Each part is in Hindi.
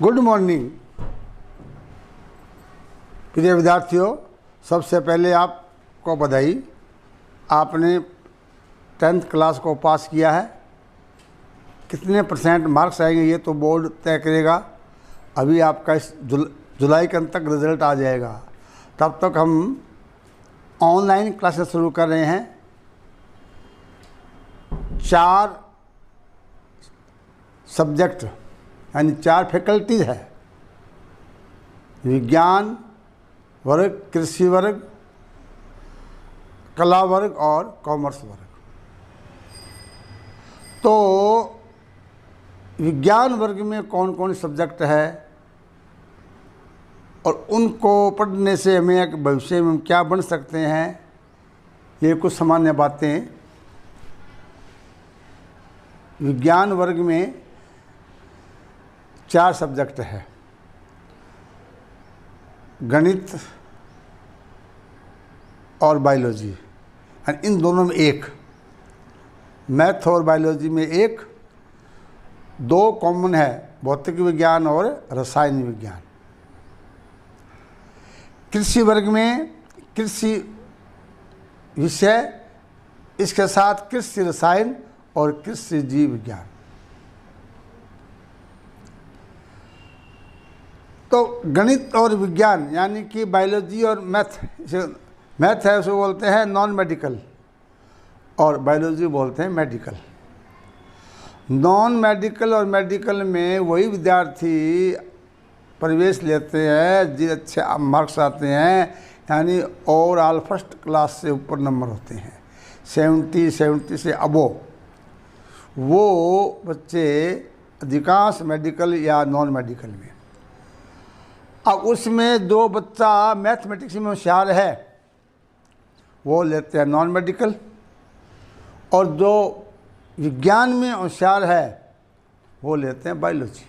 गुड मॉर्निंग प्रिय विद्यार्थियों, सबसे पहले आपको बधाई। आपने 10th क्लास को पास किया है। कितने % मार्क्स आएंगे ये तो बोर्ड तय करेगा। अभी आपका इस जुलाई के अंत तक रिजल्ट आ जाएगा। तब तक हम ऑनलाइन क्लासेस शुरू कर रहे हैं। 4 सब्जेक्ट यानी 4 फैकल्टीज है। विज्ञान वर्ग, कृषि वर्ग, कला वर्ग और कॉमर्स वर्ग। तो विज्ञान वर्ग में कौन कौन सब्जेक्ट है और उनको पढ़ने से हमें भविष्य में क्या बन सकते हैं, ये कुछ सामान्य बातें। विज्ञान वर्ग में 4 सब्जेक्ट है। गणित और बायोलॉजी, यानी इन दोनों में 1, मैथ और बायोलॉजी में 1, 2 कॉमन है, भौतिक विज्ञान और रसायन विज्ञान। कृषि वर्ग में कृषि विषय, इसके साथ कृषि रसायन और कृषि जीव विज्ञान। तो गणित और विज्ञान यानी कि बायोलॉजी और मैथ है, उसको बोलते हैं नॉन मेडिकल, और बायोलॉजी बोलते हैं मेडिकल। नॉन मेडिकल और मेडिकल में वही विद्यार्थी प्रवेश लेते हैं जो अच्छे मार्क्स आते हैं, यानी ओवरऑल फर्स्ट क्लास से ऊपर नंबर होते हैं, 70 से अबो। वो बच्चे अधिकांश मेडिकल या नॉन मेडिकल में। अब उसमें जो बच्चा मैथमेटिक्स में होशियार है वो लेते हैं नॉन मेडिकल, और जो विज्ञान में होशियार है वो लेते हैं बायोलॉजी।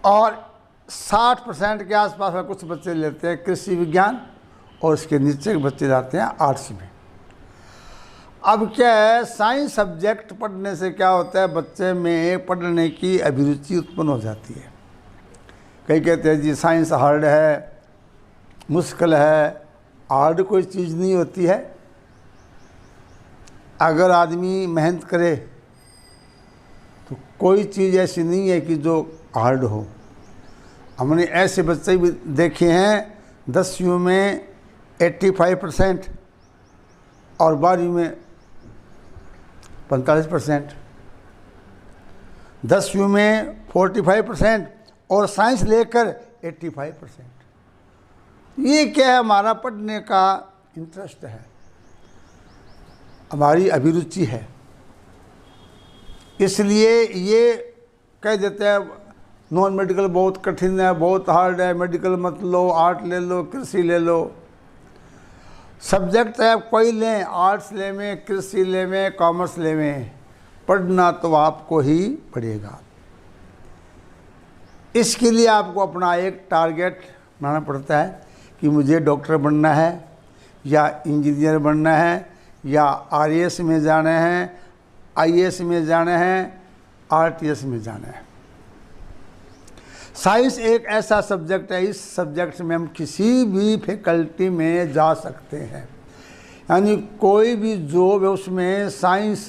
और 60% के आसपास में कुछ बच्चे लेते हैं कृषि विज्ञान, और उसके नीचे के बच्चे जाते हैं आर्ट्स में। अब क्या है, साइंस सब्जेक्ट पढ़ने से क्या होता है, बच्चे में पढ़ने की अभिरुचि उत्पन्न हो जाती है। कई कहते हैं जी साइंस हार्ड है, मुश्किल है। हार्ड कोई चीज़ नहीं होती है। अगर आदमी मेहनत करे तो कोई चीज़ ऐसी नहीं है कि जो हार्ड हो। हमने ऐसे बच्चे भी देखे हैं 10वीं में 85% और 12वीं में 45%, 10वीं में 45% और साइंस लेकर 85%। ये क्या है, हमारा पढ़ने का इंटरेस्ट है, हमारी अभिरुचि है। इसलिए ये कह देते हैं नॉन मेडिकल बहुत कठिन है, बहुत हार्ड है, मेडिकल मत लो, आर्ट ले लो, कृषि ले लो। सब्जेक्ट है कोई लें, आर्ट्स ले में, कृषि ले में, कॉमर्स ले में, पढ़ना तो आपको ही पड़ेगा। इसके लिए आपको अपना एक टारगेट बनाना पड़ता है कि मुझे डॉक्टर बनना है या इंजीनियर बनना है या RAS में जाना है, IAS में जाना है, RTS में जाना है। साइंस एक ऐसा सब्जेक्ट है, इस सब्जेक्ट में हम किसी भी फैकल्टी में जा सकते हैं, यानी कोई भी जॉब है उसमें साइंस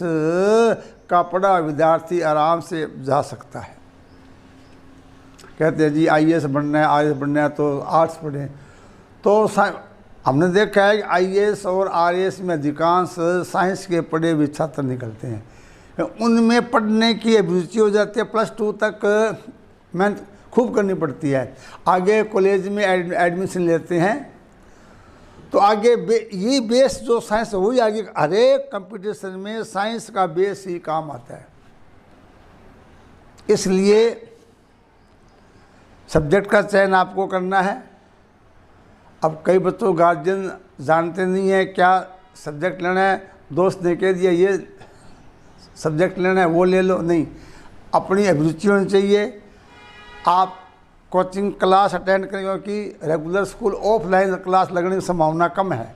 का पढ़ा विद्यार्थी आराम से जा सकता है। कहते हैं जी IAS बनना है, RAS बनना है तो आर्ट्स पढ़ें। तो हमने देखा है कि IAS और RAS में अधिकांश साइंस के पढ़े हुए छात्र निकलते हैं। उनमें पढ़ने की अभिरुचि हो जाती है। +2 तक मेहनत खूब करनी पड़ती है। आगे कॉलेज में एडमिशन लेते हैं तो आगे ये बेस जो साइंस है वही आगे हर एक कंपटीशन में साइंस का बेस ही काम आता है। इसलिए सब्जेक्ट का चयन आपको करना है। अब कई बच्चों गार्जियन जानते नहीं है क्या सब्जेक्ट लेना है, दोस्त ने कह दिया ये सब्जेक्ट लेना है वो ले लो, नहीं, अपनी अभिरुचि होनी चाहिए। आप कोचिंग क्लास अटेंड करें, क्योंकि रेगुलर स्कूल ऑफलाइन क्लास लगने की संभावना कम है।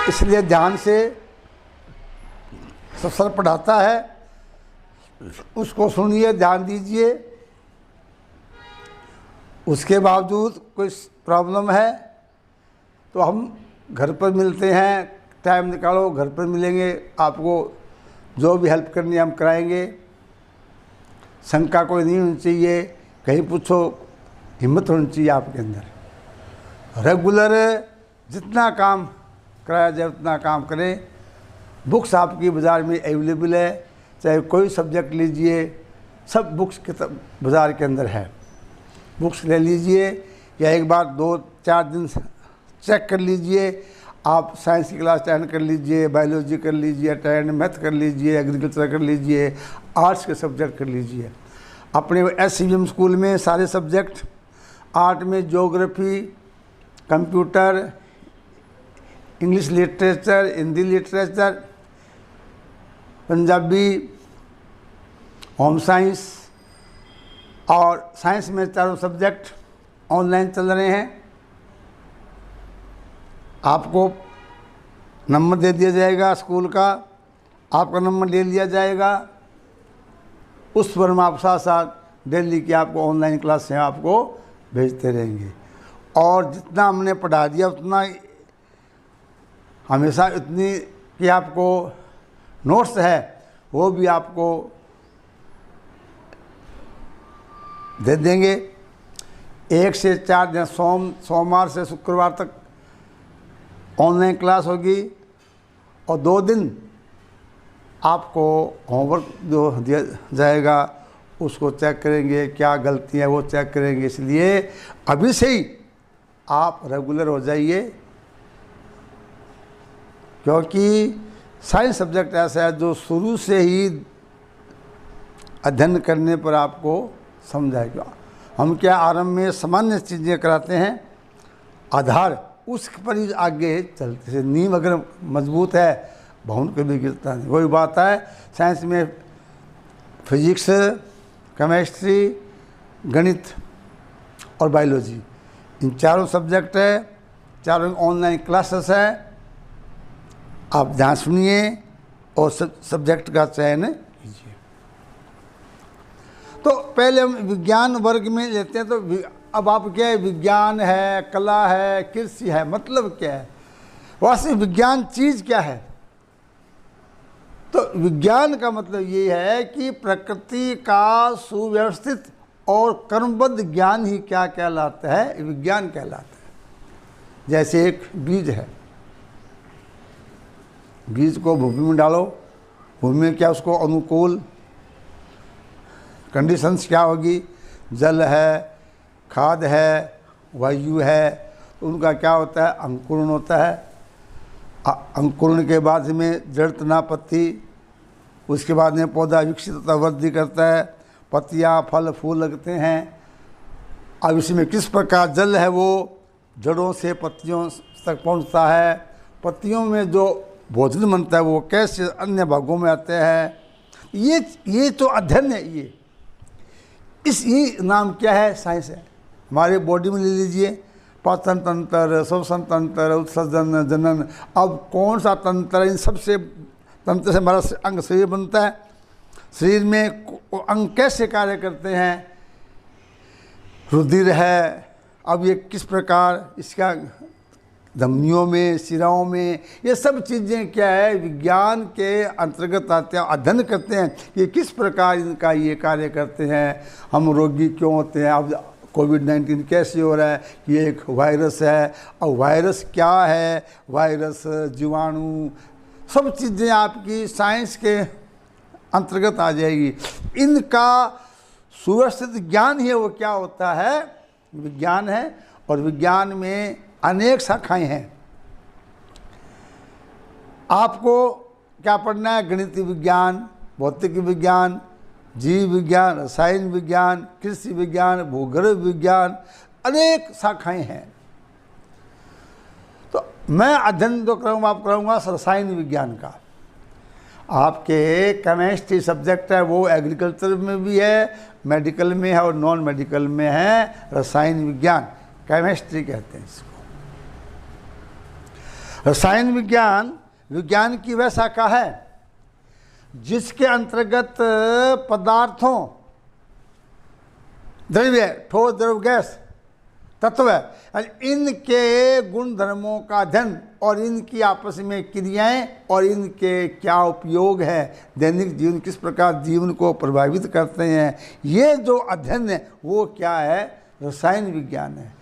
इसलिए ध्यान से सब सर पढ़ाता है उसको सुनिए, ध्यान दीजिए। उसके बावजूद कोई प्रॉब्लम है तो हम घर पर मिलते हैं, टाइम निकालो, घर पर मिलेंगे, आपको जो भी हेल्प करनी है हम कराएंगे। शंका कोई नहीं होनी चाहिए, कहीं पूछो, हिम्मत होनी चाहिए आपके अंदर। रेगुलर जितना काम कराया जाए उतना काम करें। बुक्स आपकी बाज़ार में अवेलेबल है, चाहे कोई सब्जेक्ट लीजिए, सब बुक्स के बाज़ार के अंदर है। बुक्स ले लीजिए या एक बार 2-4 दिन चेक कर लीजिए। आप साइंस की क्लास अटेंड कर लीजिए, बायोलॉजी कर लीजिए अटेंड, मैथ कर लीजिए, एग्रीकल्चर कर लीजिए, आर्ट्स के सब्जेक्ट कर लीजिए। अपने SCVM स्कूल में सारे सब्जेक्ट, आर्ट में geography, computer, English literature, Hindi literature, Punjabi, home science और साइंस में चारों सब्जेक्ट ऑनलाइन चल रहे हैं। आपको नंबर दे दिया जाएगा स्कूल का, आपका नंबर ले लिया जाएगा, उस पर हम आप साथ साथ डेली की आपको ऑनलाइन क्लासें आपको भेजते रहेंगे। और जितना हमने पढ़ा दिया उतना हमेशा इतनी कि आपको नोट्स है वो भी आपको दे देंगे। 1 से 4 दिन, सोमवार से शुक्रवार तक ऑनलाइन क्लास होगी और 2 दिन आपको होमवर्क जो दिया जाएगा उसको चेक करेंगे, क्या गलतियाँ वो चेक करेंगे। इसलिए अभी से ही आप रेगुलर हो जाइए, क्योंकि साइंस सब्जेक्ट ऐसा है जो शुरू से ही अध्ययन करने पर आपको समझाएगा। हम क्या आरंभ में सामान्य चीज़ें कराते हैं, आधार उस पर ही आगे चलते हैं। नींव अगर मजबूत है भवन कभी गिरता नहीं। वही बात है साइंस में फिजिक्स, केमिस्ट्री, गणित और बायोलॉजी, इन चारों सब्जेक्ट है, चारों ऑनलाइन क्लासेस है। आप ध्यान सुनिए और सब्जेक्ट का चयन कीजिए। तो पहले हम विज्ञान वर्ग में लेते हैं। तो अब आप क्या है, विज्ञान है, कला है, कृषि है, मतलब क्या है, वास्तविक विज्ञान चीज़ क्या है। तो विज्ञान का मतलब ये है कि प्रकृति का सुव्यवस्थित और कर्मबद्ध ज्ञान ही क्या कहलाता है, विज्ञान कहलाता है। जैसे एक बीज है, बीज को भूमि में डालो, भूमि में क्या उसको अनुकूल कंडीशंस क्या होगी, जल है, खाद है, वायु है, तो उनका क्या होता है, अंकुरण होता है। अंकुरण के बाद में जड़, तना, पत्ती, उसके बाद में पौधा विकसित होता, वृद्धि करता है, पत्तियाँ, फल, फूल लगते हैं। अब इसमें किस प्रकार जल है वो जड़ों से पत्तियों तक पहुंचता है, पत्तियों में जो भोजन बनता है वो कैसे अन्य भागों में आते हैं। ये तो अध्ययन है। ये नाम क्या है, साइंस है। हमारे बॉडी में ले लीजिए, पाचन तंत्र, श्वसन तंत्र, उत्सर्जन, जनन। अब कौन सा तंत्र, इन सबसे तंत्र से हमारा अंग शरीर बनता है। शरीर में अंग कैसे कार्य करते हैं, रुधिर है, अब ये किस प्रकार इसका धमनियों में, शिराओं में, ये सब चीज़ें क्या है, विज्ञान के अंतर्गत आते हैं। अध्ययन करते हैं कि किस प्रकार इनका ये कार्य करते हैं, हम रोगी क्यों होते हैं। अब कोविड-19 कैसे हो रहा है, ये एक वायरस है। और वायरस क्या है, वायरस, जीवाणु, सब चीज़ें आपकी साइंस के अंतर्गत आ जाएगी। इनका सुव्यवस्थित ज्ञान ही वो क्या होता है, विज्ञान है। और विज्ञान में अनेक शाखाएं हैं। आपको क्या पढ़ना है, गणितीय विज्ञान, भौतिक विज्ञान, जीव विज्ञान, रसायन विज्ञान, कृषि विज्ञान, भूगर्भ विज्ञान, अनेक शाखाएं हैं। तो मैं अध्ययन जो करूँगा, आप कराऊँगा रसायन विज्ञान का। आपके केमिस्ट्री सब्जेक्ट है वो एग्रीकल्चर में भी है, मेडिकल में है और नॉन मेडिकल में है। रसायन विज्ञान केमिस्ट्री कहते हैं इसको। रसायन विज्ञान विज्ञान की वह शाखा है जिसके अंतर्गत पदार्थों, द्रव्य, ठोस, द्रव, गैस, तत्व, इनके गुण धर्मों का अध्ययन और इनकी आपस में क्रियाएं और इनके क्या उपयोग है, दैनिक जीवन किस प्रकार जीवन को प्रभावित करते हैं, ये जो अध्ययन है वो क्या है, रसायन विज्ञान है।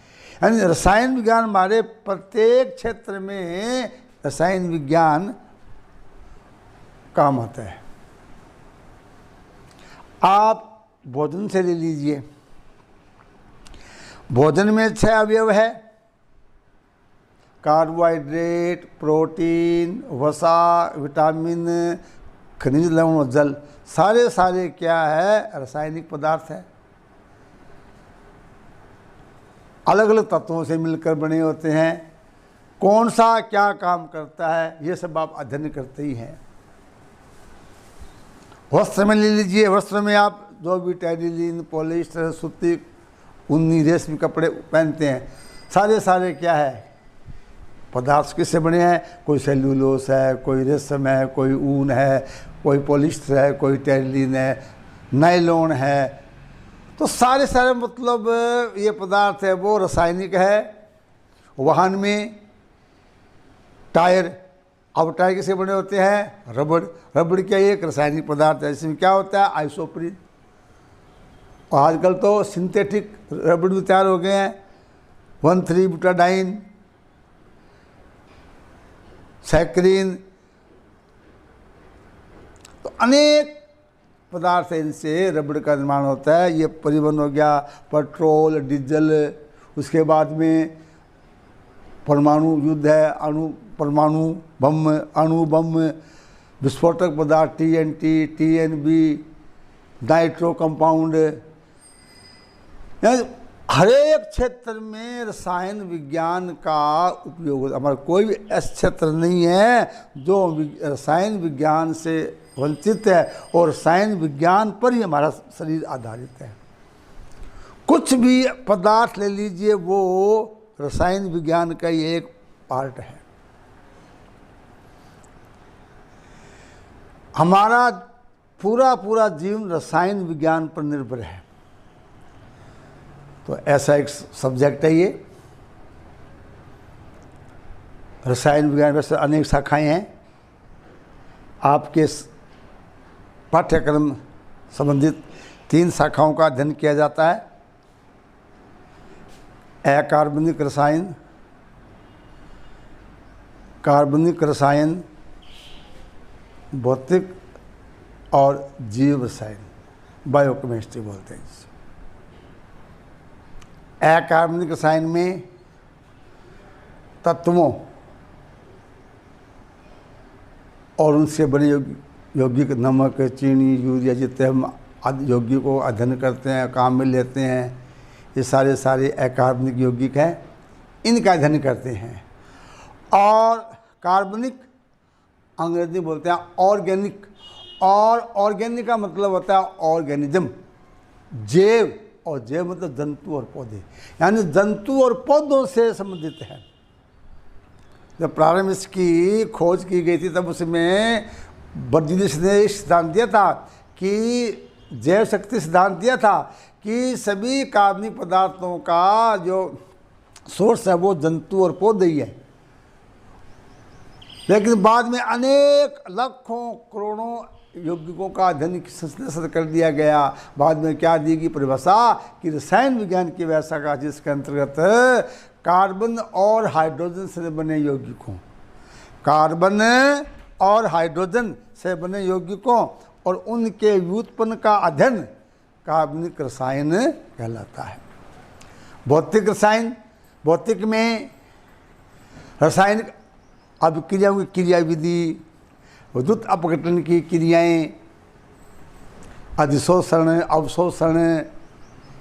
यानी रसायन विज्ञान हमारे प्रत्येक क्षेत्र में रसायन विज्ञान काम आता है। आप भोजन से ले लीजिए, भोजन में 6 अवयव है, कार्बोहाइड्रेट, प्रोटीन, वसा, विटामिन, खनिज लवण और जल, सारे क्या है, रासायनिक पदार्थ है। अलग अलग तत्वों से मिलकर बने होते हैं। कौन सा क्या काम करता है ये सब आप अध्ययन करते ही हैं। वस्त्र में ले लीजिए, वस्त्र में आप जो भी टेरिलीन, पॉलिस्टर, सूती, ऊनी, रेशमी कपड़े पहनते हैं, सारे क्या है, पदार्थ किससे बने हैं, कोई सेल्यूलोस है, कोई रेशम है, कोई ऊन है, कोई पॉलिस्टर है, कोई टेरिलीन है, नायलॉन है। तो सारे मतलब ये पदार्थ है वो रासायनिक है। वाहन में टायर, अब टायर किससे बने होते हैं, रबड़, रबड़ क्या एक रासायनिक पदार्थ है, इसमें क्या होता है, आइसोप्रीन। और आजकल तो सिंथेटिक रबड़ भी तैयार हो गए हैं, 1,3-ब्यूटाडाइन, सैक्रीन, तो अनेक पदार्थ है, इनसे रबड़ का निर्माण होता है। ये परिवहन हो गया, पेट्रोल, डीजल, उसके बाद में परमाणु युद्ध है, परमाणु बम, अणु बम, विस्फोटक पदार्थ, TNT, TNB, नाइट्रो कंपाउंड, हर एक क्षेत्र में रसायन विज्ञान का उपयोग होता है। हमारा कोई भी ऐसा क्षेत्र नहीं है जो रसायन विज्ञान से वंचित है, और रसायन विज्ञान पर ही हमारा शरीर आधारित है। कुछ भी पदार्थ ले लीजिए वो रसायन विज्ञान का ही एक पार्ट है। हमारा पूरा जीवन रसायन विज्ञान पर निर्भर है। तो ऐसा एक सब्जेक्ट है ये रसायन विज्ञान। वैसे अनेक शाखाएं हैं, आपके पाठ्यक्रम संबंधित 3 शाखाओं का अध्ययन किया जाता है। अकार्बनिक रसायन, कार्बनिक रसायन, भौतिक और जीव रसायन, बायोकेमिस्ट्री बोलते हैं जिसे। अकार्बनिक रसायन में तत्वों और उनसे बने यौगिक, नमक, चीनी, यूरिया, जितने हम यौगिक को अध्ययन करते हैं, काम में लेते हैं, ये सारे अकार्बनिक यौगिक हैं, इनका अध्ययन करते हैं। और कार्बनिक अंग्रेजी बोलते हैं ऑर्गेनिक, और ऑर्गेनिक का मतलब होता है ऑर्गेनिज्म, जैव, और जैव मतलब जंतु और पौधे, यानी जंतु और पौधों से संबंधित है। जब प्रारंभ इसकी खोज की गई थी तब उसमें बर्जीलियस ने सिद्धांत दिया था कि जैव शक्ति सिद्धांत दिया था कि सभी कार्बनिक पदार्थों का जो सोर्स है वो जंतु और पौधे ही है। लेकिन बाद में अनेक लाखों करोड़ों यौगिकों का अध्ययन संश्लेषण कर दिया गया। बाद में क्या दी गई परिभाषा कि रसायन विज्ञान की व्यवस्था का, जिसके अंतर्गत कार्बन और हाइड्रोजन से बने यौगिकों, कार्बन और हाइड्रोजन से बने यौगिकों और उनके व्युत्पन्न का अध्ययन कार्बनिक रसायन कहलाता है। भौतिक रसायन, भौतिक में रासायनिक अभिक्रियाओं की क्रिया विधि, विद्युत अपघटन की क्रियाएं, अधिशोषण, अवशोषण,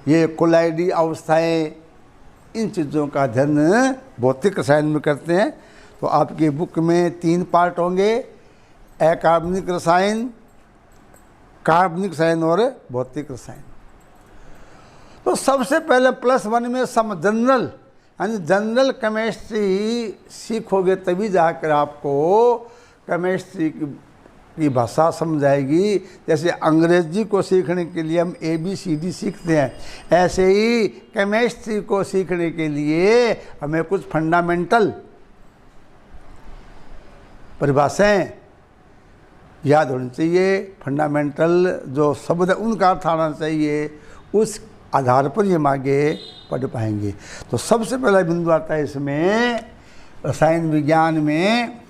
ये कोलाइडी अवस्थाएं, इन चीज़ों का अध्ययन भौतिक रसायन में करते हैं। तो आपके बुक में 3 पार्ट होंगे, अकार्बनिक रसायन, कार्बनिक रसायन और भौतिक रसायन। तो सबसे पहले +1 में जनरल यानी जनरल केमिस्ट्री सीखोगे तभी जाकर आपको केमिस्ट्री की की भाषा समझाएगी। जैसे अंग्रेजी को सीखने के लिए हम ABCD सीखते हैं, ऐसे ही केमिस्ट्री को सीखने के लिए हमें कुछ फंडामेंटल परिभाषाएं याद होनी चाहिए, फंडामेंटल जो शब्द है उनका अर्थ आना चाहिए, उस आधार पर हम आगे पढ़ पाएंगे। तो सबसे पहला बिंदु आता है इसमें रसायन विज्ञान में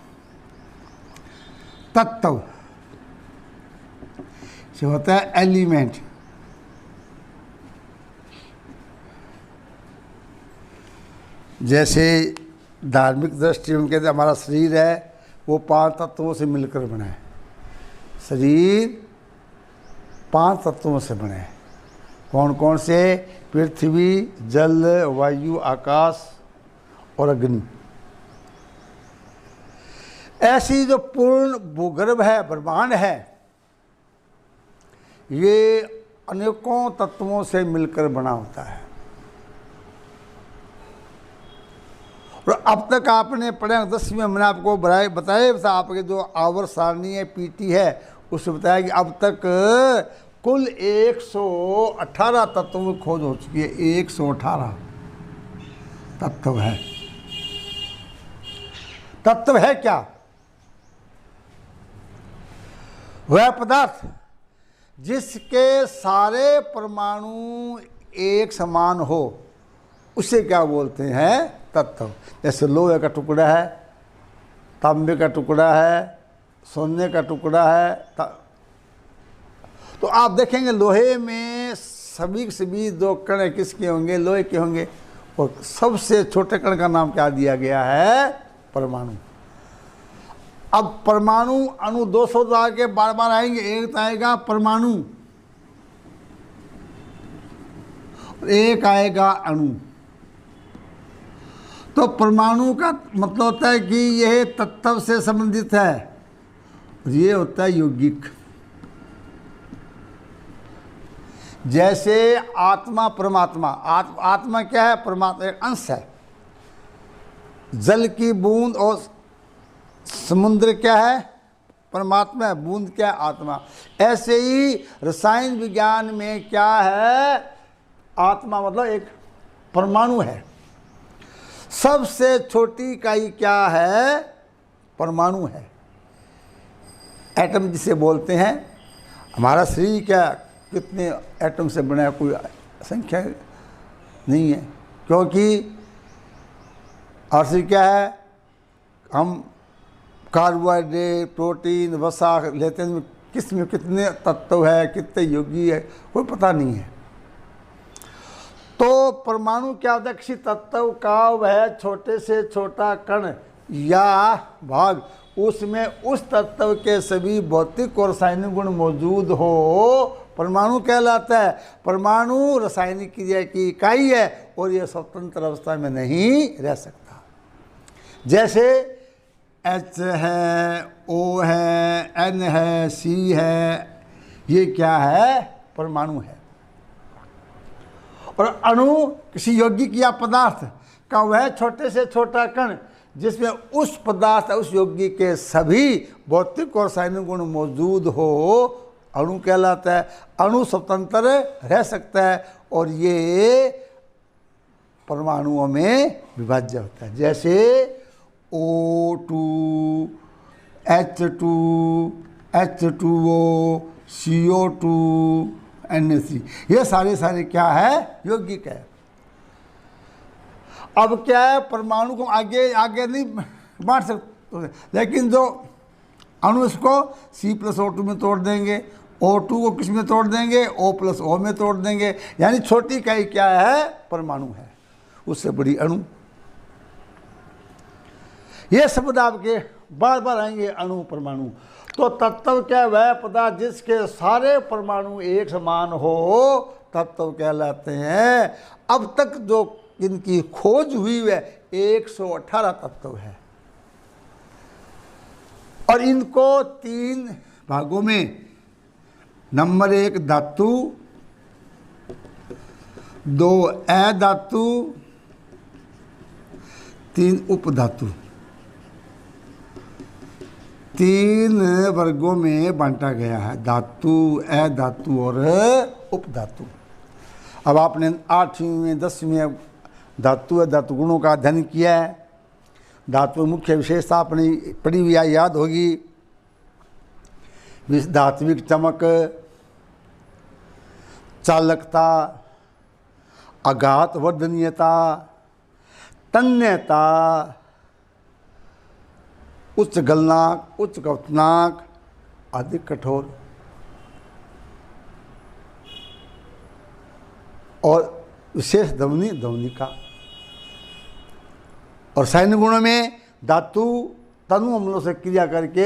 तत्व जो होता है एलिमेंट। जैसे धार्मिक दृष्टि उनके हमारा शरीर है वो 5 तत्वों से मिलकर बना है, शरीर 5 तत्वों से बने हैं। कौन कौन से? पृथ्वी, जल, वायु, आकाश और अग्नि। ऐसी जो पूर्ण भूगर्भ है, ब्रह्मांड है, ये अनेकों तत्वों से मिलकर बना होता है। और अब तक आपने पढ़ा 10वीं में मैंने आपको बताया आपके जो आवर्त सारणी है PT है उससे बताया कि अब तक कुल 118 तत्वों की खोज हो चुकी है। 118 तत्व है। तत्व है क्या? वह पदार्थ जिसके सारे परमाणु एक समान हो उसे क्या बोलते हैं? तत्व। जैसे लोहे का टुकड़ा है, तांबे का टुकड़ा है, सोने का टुकड़ा है। तो आप देखेंगे लोहे में सभी 2 कण किसके होंगे? लोहे के होंगे। और सबसे छोटे कण का नाम क्या दिया गया है? परमाणु। अब परमाणु अणु 200 आगे बार बार आएंगे। एक आएगा परमाणु, एक आएगा अणु। तो परमाणु का मतलब होता है कि यह तत्व से संबंधित है, ये होता है यौगिक। जैसे आत्मा परमात्मा, आत्मा क्या है? परमात्मा एक अंश है। जल की बूंद और समुद्र क्या है? परमात्मा है। बूंद क्या है? आत्मा। ऐसे ही रसायन विज्ञान में क्या है? आत्मा मतलब एक परमाणु है। सबसे छोटी इकाई क्या है? परमाणु है, एटम जिसे बोलते हैं। हमारा शरीर क्या कितने एटम से बना है? कोई संख्या नहीं है, क्योंकि और शरीर क्या है? हम कार्बोहाइड्रेट, प्रोटीन, वसा लेते हैं, किसमें कितने तत्व है, कितने यौगिक है, कोई पता नहीं है। तो परमाणु क्या होता है? किसी तत्व का वह छोटे से छोटा कण या भाग, उसमें उस तत्व के सभी भौतिक और रासायनिक गुण मौजूद हो, परमाणु कहलाता है। परमाणु रासायनिक क्रिया की इकाई है और यह स्वतंत्र अवस्था में नहीं रह सकता। जैसे H है, O है, N है, C है, ये क्या है? परमाणु है। और अणु किसी यौगिक या पदार्थ का वह छोटे से छोटा कण जिसमें उस पदार्थ, उस यौगिक के सभी भौतिक और रासायनिक गुण मौजूद हो, अणु कहलाता है। अणु स्वतंत्र रह सकता है और ये परमाणुओं में विभाज्य होता है। जैसे O2, H2, H2O, CO2, NH3, ये सारे क्या है? यौगिक है। अब क्या है? परमाणु को आगे नहीं बांट सकते, लेकिन जो अणु इसको C+O2 में तोड़ देंगे, O2 को किस में तोड़ देंगे? O+O में तोड़ देंगे। यानी छोटी इकाई क्या है? परमाणु है, उससे बड़ी अणु। ये शब्द आपके बार बार आएंगे, अणु परमाणु। तो तत्व क्या है? वह पदार्थ जिसके सारे परमाणु एक समान हो, तत्व कहलाते हैं। अब तक जो इनकी खोज हुई है 118 तत्व है और इनको 3 भागों में, नंबर 1 धातु, 2 अधातु, 3 उपधातु। 3 वर्गों में बांटा गया है, धातु, अधातु और उपधातु। अब आपने 8वीं में 10वीं में धातु धातु गुणों का अध्ययन किया है। धातु मुख्य विशेषता अपनी पढ़ी हुई याद होगी। धात्विक चमक, चालकता, आघात वर्धनीयता, तन्यता, उच्च गलनांक, उच्च कवचनांक, अधिक कठोर और विशेष ध्वनि ध्वनिका। और रसायन गुणों में धातु तनु अम्लों से क्रिया करके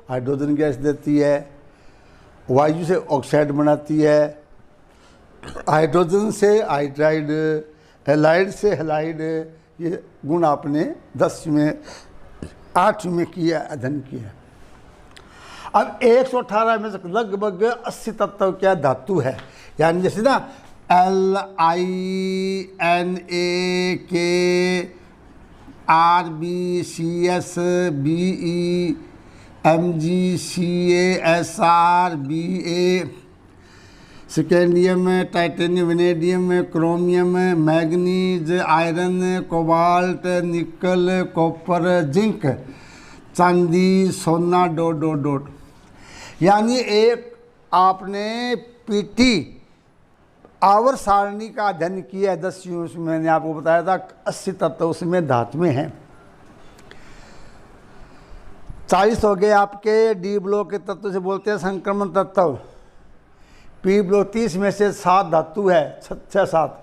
हाइड्रोजन गैस देती है, वायु से ऑक्साइड बनाती है, हाइड्रोजन से हाइड्राइड, हेलाइड से हेलाइड। ये गुण आपने 10वीं में 8वीं में किया, अध्ययन किया। अब 118 में से लगभग 80 तत्व क्या धातु है, यानी जैसे ना LINA RBCS BE MG CA SR BA, scandium, titanium, vanadium, chromium, manganese, iron, cobalt, निकल, कॉपर, जिंक, चांदी, सोना, डॉट डॉट डॉट। यानी एक आपने पीटी आवर सारणी का अध्ययन किया है 10वीं। उसमें मैंने आपको बताया था 80 तत्व उसमें धातु में हैं। 40 हो गए आपके डी ब्लॉक के तत्व से बोलते हैं संक्रमण तत्व। पी ब्लॉक 30 में से 7 धातु है, 6-7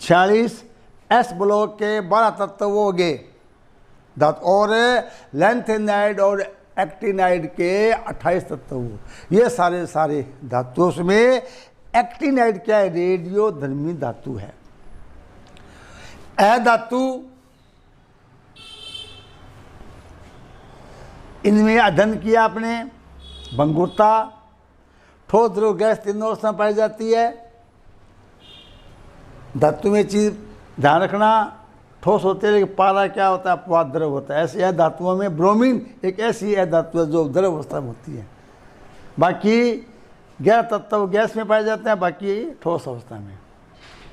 46। एस ब्लॉक के 12 तत्व वो हो गए धातु, और लैंथेनाइड और एक्टिनाइड के 28 तत्व। ये सारे धातु। उसमें एक्टिनाइड क्या है, रेडियो धर्मी धातु है। अधातु इनमें अध्ययन किया आपने। भंगुरता, ठोस द्रव गैस तीनों अवस्था में पाई जाती है। धातु में चीज ध्यान रखना, ठोस होते हैं लेकिन पारा क्या होता है, अपवाद द्रव होता है। ऐसे धातुओं में ब्रोमीन एक ऐसी धातु है जो द्रव अवस्था में होती है। बाकी 11 तत्व गैस में पाए जाते हैं, बाकी ठोस अवस्था में।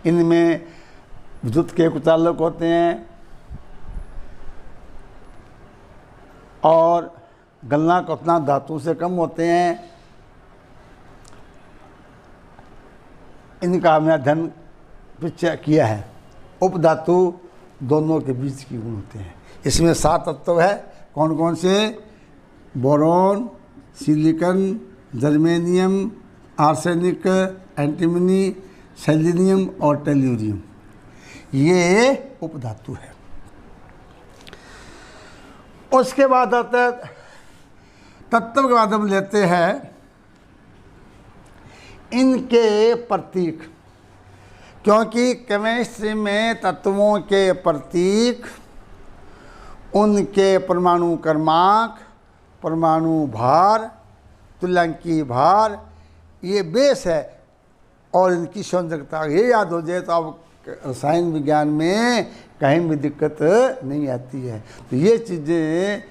इनमें विद्युत के कुचालक होते हैं और गलनांक उतना धातु से कम होते हैं। इनका हमने अध्ययन पीछे किया है। उपधातु दोनों के बीच की गुण होते हैं। इसमें 7 तत्व है। कौन कौन से? Boron, silicon, germanium, arsenic, antimony, selenium और टेल्यूरियम। ये उपधातु है। उसके बाद आता है तत्व के बाद हम लेते हैं इनके प्रतीक, क्योंकि केमिस्ट्री में तत्वों के प्रतीक, उनके परमाणु क्रमांक, परमाणु भार, तुल्यांकी भार, ये बेस है। और इनकी संयोजकता ये याद हो जाए तो आप रसायन विज्ञान में कहीं भी दिक्कत नहीं आती है। तो ये चीज़ें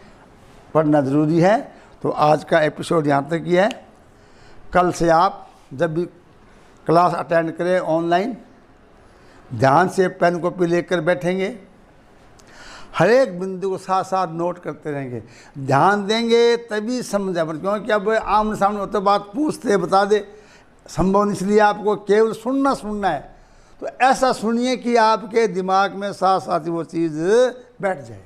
पढ़ना ज़रूरी है। तो आज का एपिसोड यहाँ तक ही है। कल से आप जब भी क्लास अटेंड करें ऑनलाइन, ध्यान से पेन कॉपी लेकर बैठेंगे, हर एक बिंदु को साथ साथ नोट करते रहेंगे, ध्यान देंगे तभी समझ आए। क्योंकि अब आमने सामने होते बात पूछते बता दे संभव नहीं, इसलिए आपको केवल सुनना है। तो ऐसा सुनिए कि आपके दिमाग में साथ साथ ही वो चीज़ बैठ जाए।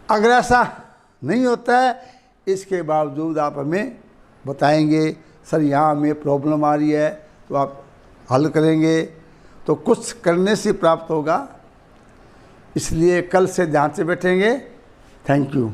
अगर ऐसा नहीं होता है, इसके बावजूद आप हमें बताएंगे सर यहाँ हमें प्रॉब्लम आ रही है, तो आप हल करेंगे तो कुछ करने से प्राप्त होगा। इसलिए कल से ध्यान से बैठेंगे। Thank you.